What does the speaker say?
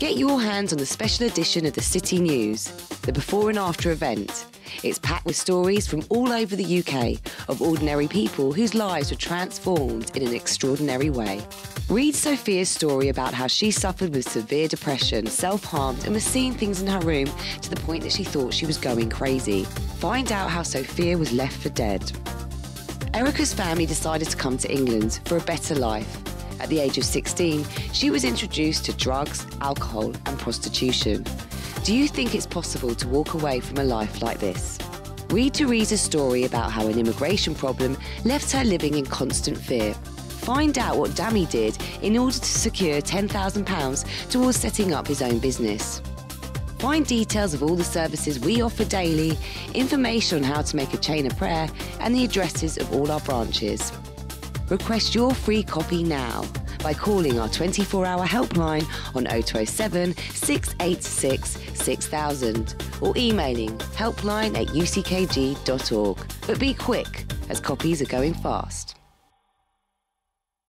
Get your hands on the special edition of the City News, the before and after event. It's packed with stories from all over the UK of ordinary people whose lives were transformed in an extraordinary way. Read Sophia's story about how she suffered with severe depression, self-harmed and was seeing things in her room to the point that she thought she was going crazy. Find out how Sophia was left for dead. Erica's family decided to come to England for a better life. At the age of 16, she was introduced to drugs, alcohol and prostitution. Do you think it's possible to walk away from a life like this? Read Teresa's story about how an immigration problem left her living in constant fear. Find out what Dami did in order to secure £10,000 towards setting up his own business. Find details of all the services we offer daily, information on how to make a chain of prayer, and the addresses of all our branches. Request your free copy now by calling our 24-hour helpline on 0207 686 6000 or emailing helpline@uckg.org. But be quick, as copies are going fast.